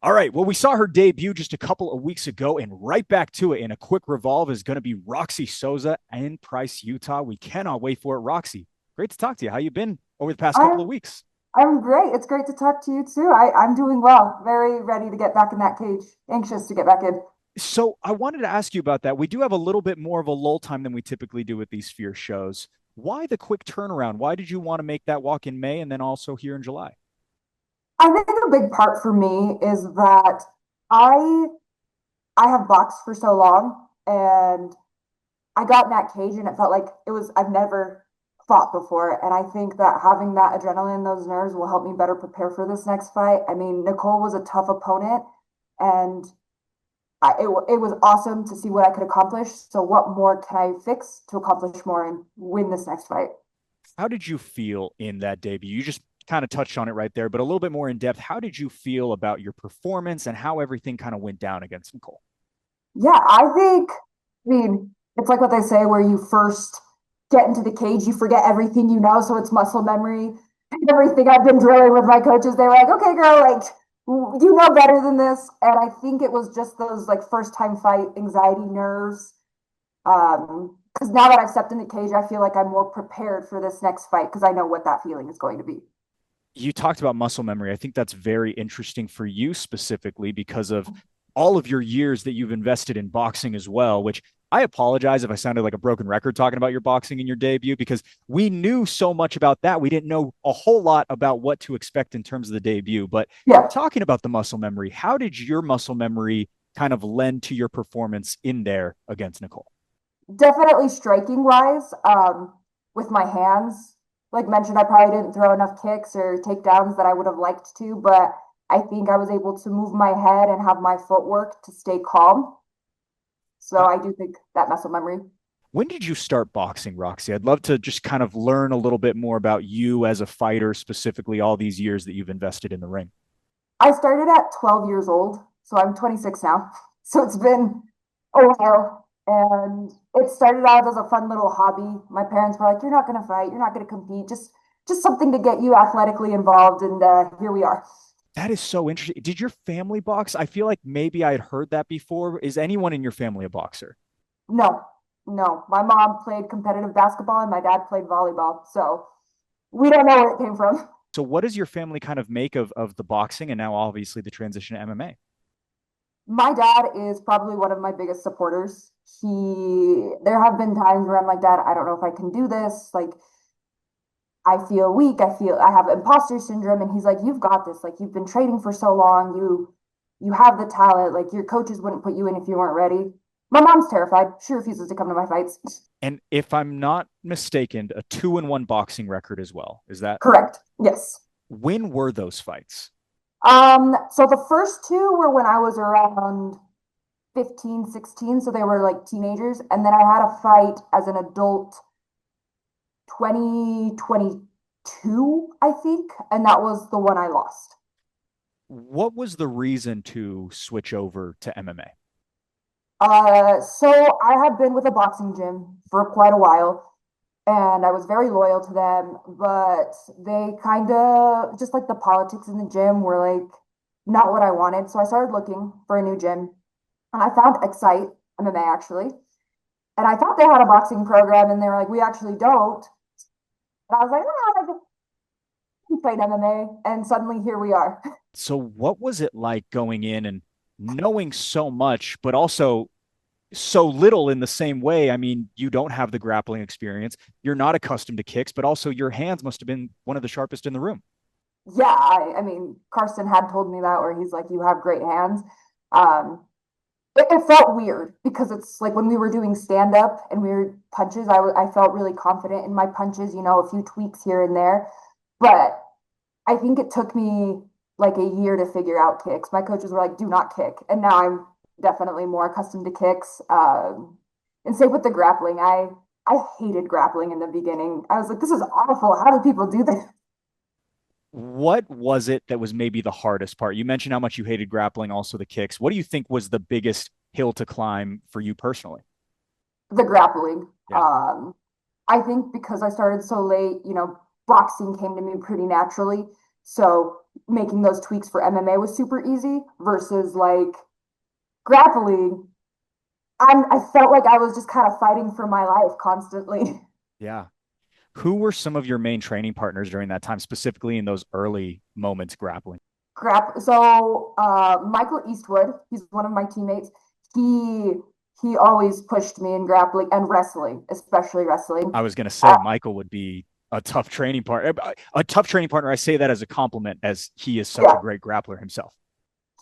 All right. Well, we saw her debut just a couple of weeks ago, and right back to it in a quick revolve is going to be Roxxi Sosa in Price, Utah. We cannot wait for it. Roxy, great to talk to you. How you been over the past couple of I'm weeks? I'm great. It's great to talk to you too. I'm doing well. Very ready to get back in that cage. Anxious to get back in. So I wanted to ask you about that. We do have a little bit more of a lull time than we typically do with these Sphere shows. Why the quick turnaround? Why did you want to make that walk in May and then also here in July? I think a big part for me is that I I have boxed for so long and I got in that cage and it felt like I've never fought before. And I think that having that adrenaline, those nerves will help me better prepare for this next fight. I mean, Nicole was a tough opponent and it was awesome to see what I could accomplish. So, what more can I fix to accomplish more and win this next fight? How did you feel in that debut? You just kind of touched on it right there, but a little bit more in depth. How did you feel about your performance and how everything kind of went down against Nicole? Yeah, I mean, it's like what they say where you first get into the cage, you forget everything you know. So, it's muscle memory. Everything I've been drilling with my coaches, they were like, okay, girl, like, you know better than this. And I think it was just those like first time fight anxiety nerves. Because now that I've stepped in the cage, I feel like I'm more prepared for this next fight because I know what that feeling is going to be. You talked about muscle memory. I think that's very interesting for you specifically because of all of your years that you've invested in boxing as well, which I apologize if I sounded like a broken record talking about your boxing in your debut because we knew so much about that. We didn't know a whole lot about what to expect in terms of the debut. But Yeah, talking about the muscle memory, how did your muscle memory kind of lend to your performance in there against Nicole? definitely striking wise, with my hands. Like mentioned, I probably didn't throw enough kicks or takedowns that I would have liked to, but I think I was able to move my head and have my footwork to stay calm. So Uh, I do think that muscle memory. when did you start boxing, Roxy? I'd love to just kind of learn a little bit more about you as a fighter, specifically all these years that you've invested in the ring. I started at 12 years old, so I'm 26 now. So it's been a while. And it started out as a fun little hobby. My parents were like, "You're not going to fight. You're not going to compete. Just something to get you athletically involved." And here we are. That is so interesting. Did your family box? I feel like maybe I had heard that before. Is anyone in your family a boxer? No, no. My mom played competitive basketball and my dad played volleyball. So we don't know where it came from. So, what does your family kind of make of the boxing and now obviously the transition to MMA? My dad is probably one of my biggest supporters. There have been times where I'm like, Dad, I don't know if I can do this. Like, I feel weak. I have imposter syndrome. And he's like, you've got this. Like, you've been training for so long. You have the talent. Like, your coaches wouldn't put you in if you weren't ready. My mom's terrified. She refuses to come to my fights. And if I'm not mistaken, a 2-1 boxing record as well. Is that Correct. Yes. when were those fights? So the first two were when I was around 15, 16. So they were like teenagers. And then I had a fight as an adult 2022, I think. And that was the one I lost. What was the reason to switch over to MMA? So I had been with a boxing gym for quite a while and I was very loyal to them, but they kind of just like the politics in the gym were like not what I wanted. So I started looking for a new gym and I found Excite MMA actually. And I thought they had a boxing program and they were like, we actually don't. And I was like, oh, I played MMA. And suddenly here we are. So, what was it like going in and knowing so much, but also so little in the same way? I mean, you don't have the grappling experience. You're not accustomed to kicks, but also your hands must have been one of the sharpest in the room. Yeah, I mean, Carson had told me that where he's like, you have great hands. Um, it felt weird because it's like when we were doing stand up and we were punches, I felt really confident in my punches, a few tweaks here and there. But I think it took me like a year to figure out kicks. My coaches were like, do not kick. And now I'm definitely more accustomed to kicks. And same with the grappling. I hated grappling in the beginning. I was like, this is awful. How do people do this? What was it that was maybe the hardest part? You mentioned how much you hated grappling, also the kicks. What do you think was the biggest hill to climb for you personally? The grappling. Yeah. I think because I started so late, boxing came to me pretty naturally. So making those tweaks for MMA was super easy versus like grappling. I felt like I was just kind of fighting for my life constantly. Yeah. Who were some of your main training partners during that time, specifically in those early moments grappling? Michael Eastwood, he's one of my teammates. He he always pushed me in grappling and wrestling, especially wrestling. I was going to Uh, say Michael would be a tough training partner. A tough training partner. I say that as a compliment, as he is such a yeah, great grappler himself.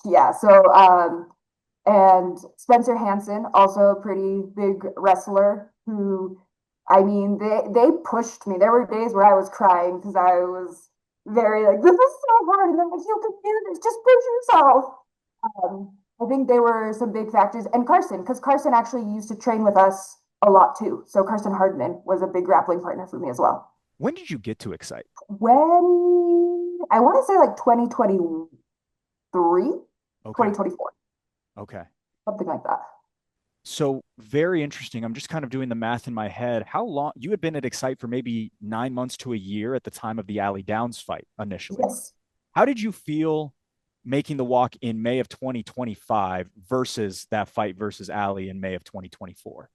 yeah. And Spencer Hansen, also a pretty big wrestler who, I mean, they pushed me. There were days where I was crying because I was very like, this is so hard. And they're like, you can do this, just push yourself. I think they were some big factors. And Carson, because Carson actually used to train with us a lot too. So Carson Hardman was a big grappling partner for me as well. When did you get to Excite? When I want to say like 2023, Okay. 2024, Okay. something like that. So very interesting. I'm just kind of doing the math in my head. How long you had been at Excite for maybe 9 months to a year at the time of the Allie Downs fight initially. Yes. How did you feel making the walk in May of 2025 versus that fight versus Allie in May of 2024?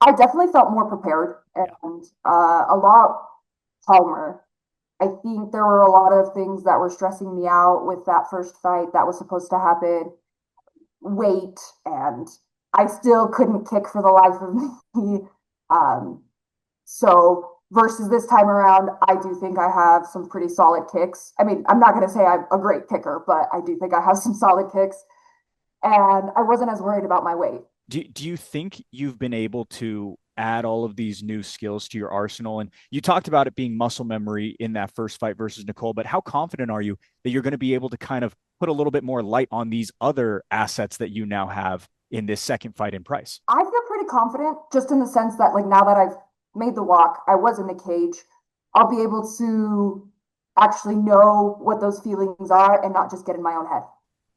I definitely felt more prepared Yeah. and a lot calmer. I think there were a lot of things that were stressing me out with that first fight that was supposed to happen. Weight, and I still couldn't kick for the life of me. Um, so versus this time around, I do think I have some pretty solid kicks. I mean, I'm not going to say I'm a great kicker, but I do think I have some solid kicks, and I wasn't as worried about my weight. Do you think you've been able to add all of these new skills to your arsenal? And you talked about it being muscle memory in that first fight versus Nicole, but how confident are you that you're going to be able to kind of put a little bit more light on these other assets that you now have in this second fight in Price? I feel pretty confident just in the sense that, like, now that I've made the walk, I was in the cage, I'll be able to actually know what those feelings are and not just get in my own head.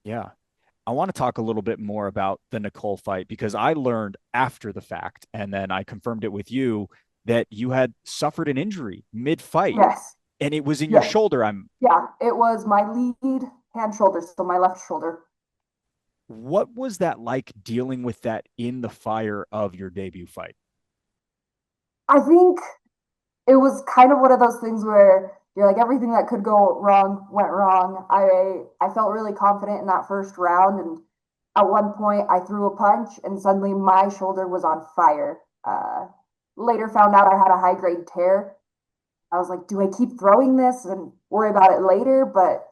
Yeah. I want to talk a little bit more about the Nicole fight because I learned after the fact, and then I confirmed it with you that you had suffered an injury mid fight Yes. and it was in your Yes. shoulder. I'm Yeah. It was my lead hand shoulder, so my left shoulder. What was that like dealing with that in the fire of your debut fight? I think it was kind of one of those things where you're like everything that could go wrong went wrong. I felt really confident in that first round, and at one point I threw a punch and suddenly my shoulder was on fire. Later found out I had a high grade tear. I was like, do I keep throwing this and worry about it later? But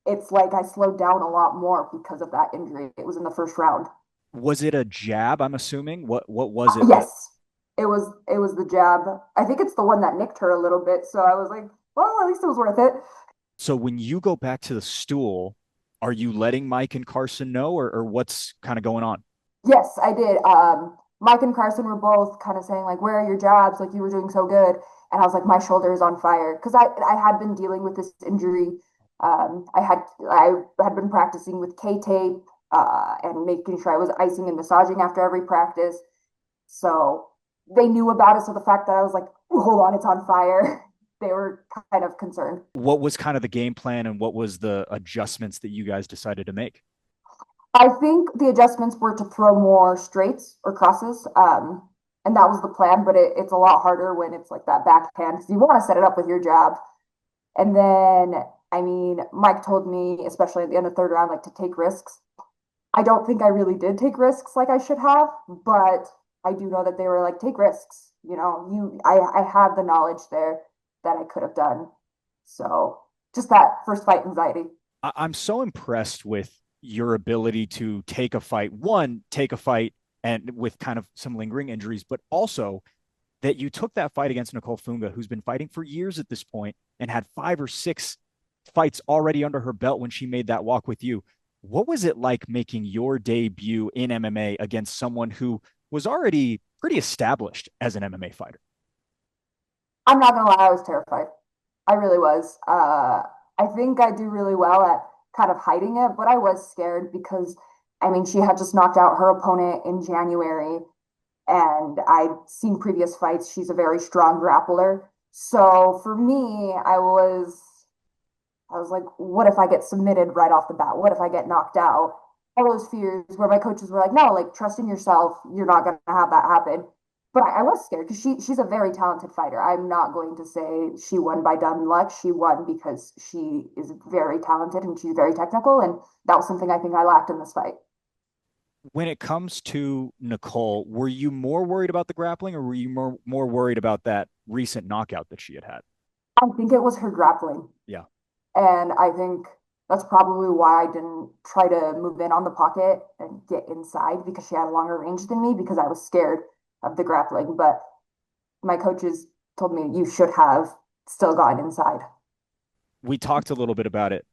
it's like I slowed down a lot more because of that injury. It was in the first round. Was it a jab? I'm assuming. What was it that Yes, it was the jab. I think it's the one that nicked her a little bit. So I was like, well, at least it was worth it. so when you go back to the stool, are you letting Mike and Carson know or what's kind of going on? Yes, I did. Mike and Carson were both kind of saying like, "Where are your jabs? Like you were doing so good." And I was like, "My shoulder is on fire," because I had been dealing with this injury. I had been practicing with K tape and making sure I was icing and massaging after every practice. So they knew about it. So the fact that I was like, "Hold on, it's on fire," they were kind of concerned. What was kind of the game plan and what was the adjustments that you guys decided to make? I think the adjustments were to throw more straights or crosses. And that was the plan, but it's a lot harder when it's like that backhand because you want to set it up with your jab. And then, I mean, Mike told me, especially at the end of the third round, like to take risks. I don't think I really did take risks like I should have, but I do know that they were like, take risks. I had the knowledge there that I could have done. So just that first fight anxiety. I'm so impressed with your ability to take a fight and with kind of some lingering injuries, but also that you took that fight against Nicole Funga, who's been fighting for years at this point and had 5 or 6 fights already under her belt when she made that walk with you. What was it like making your debut in MMA against someone who was already pretty established as an MMA fighter? I'm not gonna lie, I was terrified. I really was. I think I do really well at kind of hiding it, but I was scared because, I mean, she had just knocked out her opponent in January, and I'd seen previous fights. She's a very strong grappler. So for me, I was I was like, what if I get submitted right off the bat? What if I get knocked out? All those fears where my coaches were like, no, like trust in yourself. You're not going to have that happen. But I was scared because she's a very talented fighter. I'm not going to say she won by dumb luck. She won because she is very talented and she's very technical. And that was something I think I lacked in this fight. When it comes to Nicole, were you more worried about the grappling or were you more worried about that recent knockout that she had had? I think it was her grappling. Yeah. And I think that's probably why I didn't try to move in on the pocket and get inside because she had a longer range than me because I was scared of the grappling. But my coaches told me you should have still gotten inside. We talked a little bit about it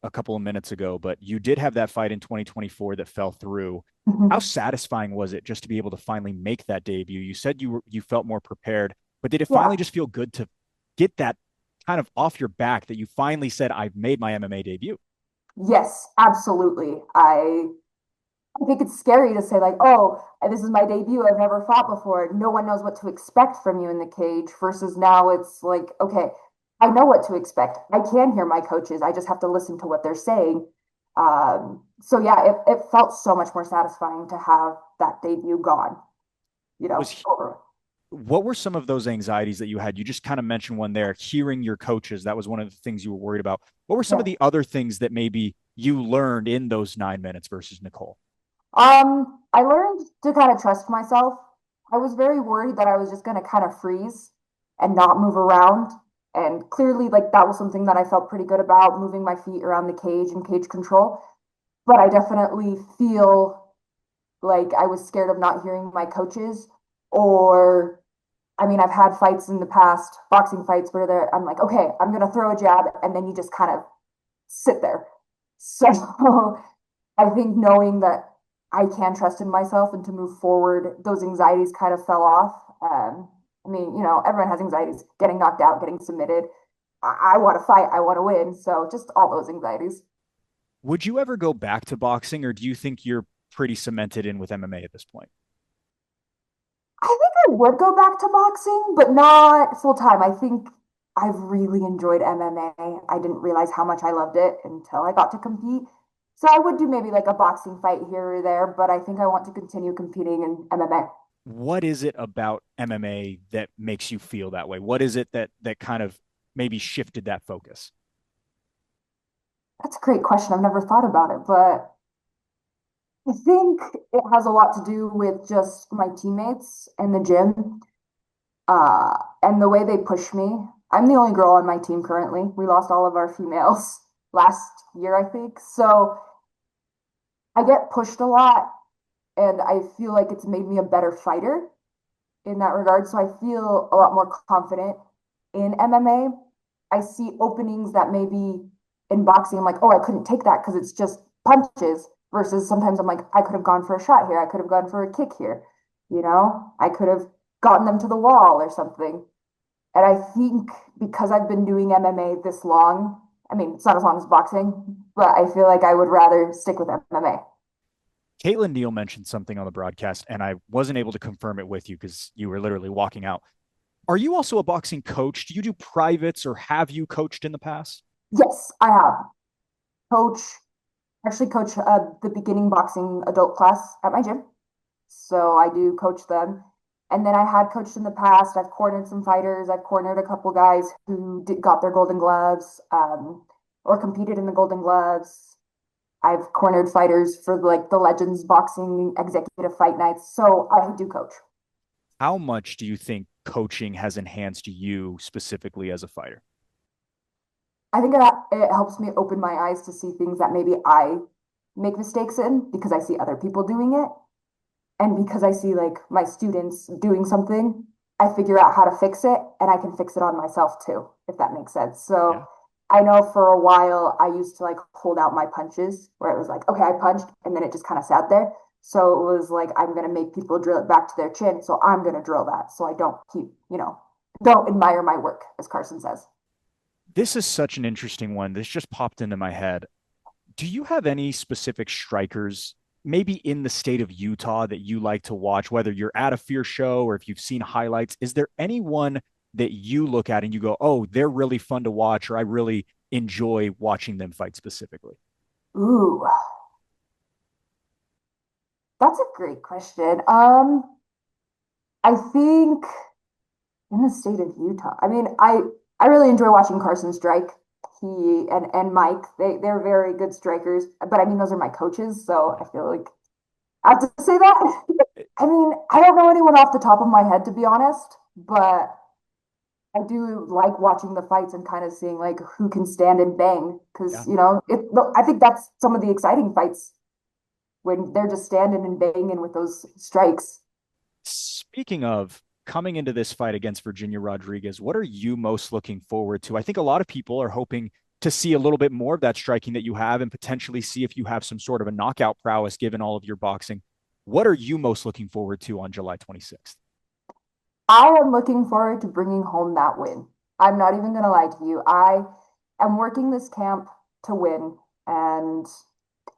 a couple of minutes ago, but you did have that fight in 2024 that fell through. How satisfying was it just to be able to finally make that debut? You said you felt more prepared, but did it finally Yeah. just feel good to get that kind of off your back that you finally said, I've made my MMA debut? Yes, absolutely. I think it's scary to say like, oh, this is my debut. I've never fought before. No one knows what to expect from you in the cage versus now it's like, okay, I know what to expect. I can hear my coaches. I just have to listen to what they're saying. So yeah, it felt so much more satisfying to have that debut gone, Was over. what were some of those anxieties that you had? You just kind of mentioned one there, hearing your coaches. That was one of the things you were worried about. What were some of Yeah. the other things that maybe you learned in those 9 minutes versus Nicole? I learned to kind of trust myself. I was very worried that I was just going to kind of freeze and not move around. And clearly, like that was something that I felt pretty good about moving my feet around the cage and cage control. But I definitely feel like I was scared of not hearing my coaches. Or, I mean, I've had fights in the past, boxing fights where I'm like, okay, I'm going to throw a jab. And then you just kind of sit there. So I think knowing that I can trust in myself and to move forward, those anxieties kind of fell off. I mean, everyone has anxieties, getting knocked out, getting submitted. I want to fight, I want to win. So just all those anxieties. Would you ever go back to boxing, or do you think you're pretty cemented in with MMA at this point? I think I would go back to boxing, but not full time. I think I've really enjoyed MMA. I didn't realize how much I loved it until I got to compete. So I would do maybe like a boxing fight here or there, but I think I want to continue competing in MMA. What is it about MMA that makes you feel that way? What is it that kind of maybe shifted that focus? That's a great question. I've never thought about it, but I think it has a lot to do with just my teammates and the gym, and the way they push me. I'm the only girl on my team currently. We lost all of our females last year, I think. So I get pushed a lot, and I feel like it's made me a better fighter in that regard. So I feel a lot more confident in MMA. I see openings that maybe in boxing, I'm like, oh, I couldn't take that because it's just punches. Versus sometimes I'm like, I could have gone for a shot here. I could have gone for a kick here. I could have gotten them to the wall or something. And I think because I've been doing MMA this long, I mean, it's not as long as boxing, but I feel like I would rather stick with MMA. Caitlin Neal mentioned something on the broadcast, and I wasn't able to confirm it with you because you were literally walking out. Are you also a boxing coach? Do you do privates, or have you coached in the past? Yes, I have. Coach, actually coach the beginning boxing adult class at my gym. So I do coach them. And then I had coached in the past. I've cornered some fighters. I've cornered a couple guys who got their golden gloves, or competed in the golden gloves. I've cornered fighters for like the Legends Boxing executive fight nights. So I do coach. How much do you think coaching has enhanced you specifically as a fighter? I think that it helps me open my eyes to see things that maybe I make mistakes in because I see other people doing it. And because I see like my students doing something, I figure out how to fix it and I can fix it on myself too, if that makes sense. So Yeah. I know for a while I used to like hold out my punches where it was like, okay, I punched and then it just kind of sat there. So it was like, I'm going to make people drill it back to their chin. So I'm going to drill that. So I don't keep, don't admire my work, as Carson says. This is such an interesting one. This just popped into my head. Do you have any specific strikers, maybe in the state of Utah, that you like to watch, whether you're at a Fear show or if you've seen highlights? Is there anyone that you look at and you go, oh, they're really fun to watch, or I really enjoy watching them fight specifically? Ooh, that's a great question. I think in the state of Utah, I mean, I really enjoy watching Carson strike. He and Mike, they're very good strikers. But I mean, those are my coaches, so I feel like I have to say that. I mean, I don't know anyone off the top of my head, to be honest, but I do like watching the fights and kind of seeing like who can stand and bang Yeah. because I think that's some of the exciting fights when they're just standing and banging with those strikes. Speaking of coming into this fight against Virginia Rodriguez, what are you most looking forward to? I think a lot of people are hoping to see a little bit more of that striking that you have and potentially see if you have some sort of a knockout prowess given all of your boxing. What are you most looking forward to on July 26th? I am looking forward to bringing home that win. I'm not even going to lie to you. I am working this camp to win, and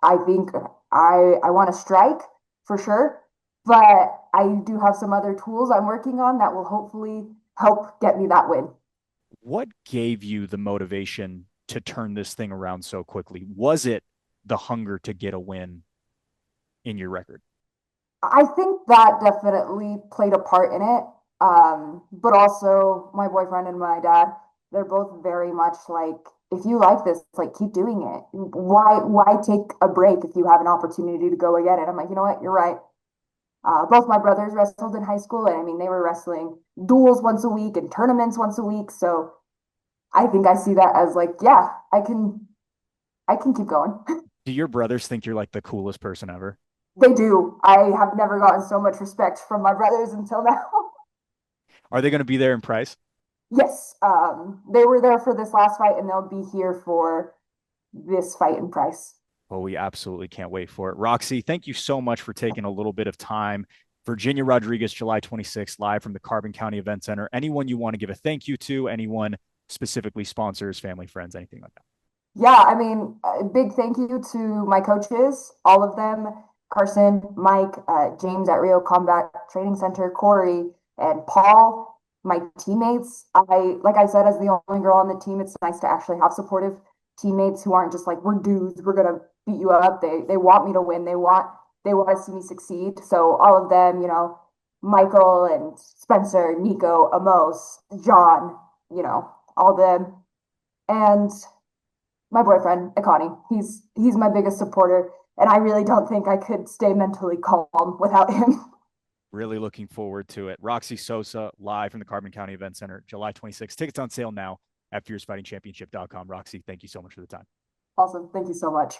I think I want to strike for sure, but I do have some other tools I'm working on that will hopefully help get me that win. What gave you the motivation to turn this thing around so quickly? Was it the hunger to get a win in your record? I think that definitely played a part in it. But also my boyfriend and my dad, they're both very much like, if you like this, like keep doing it. Why take a break if you have an opportunity to go again? And I'm like, you know what, you're right. Both my brothers wrestled in high school, and I mean they were wrestling duels once a week and tournaments once a week. So I think I see that as like, yeah, I can keep going. Do your brothers think you're like the coolest person ever? They do. I have never gotten so much respect from my brothers until now. Are they going to be there in Price? Yes, they were there for this last fight, and they'll be here for this fight in Price. Well, we absolutely can't wait for it. Roxy, thank you so much for taking a little bit of time. Virginia Rodriguez, July 26th, live from the Carbon County Event Center. Anyone you want to give a thank you to, anyone specifically sponsors, family, friends, anything like that? Yeah, I mean, a big thank you to my coaches, all of them, Carson, Mike, James at Rio Combat Training Center, Corey, and Paul, my teammates. Like I said, as the only girl on the team, it's nice to actually have supportive teammates who aren't just like, we're dudes, we're gonna beat you up. They want me to win. They want to see me succeed. So all of them, Michael and Spencer, Nico, Amos, John, all of them. And my boyfriend, Akani. He's my biggest supporter, and I really don't think I could stay mentally calm without him. Really looking forward to it. Roxxi Sosa, live from the Carbon County Event Center, July 26th. Tickets on sale now at fiercefightingchampionship.com. Roxy, thank you so much for the time. Awesome. Thank you so much.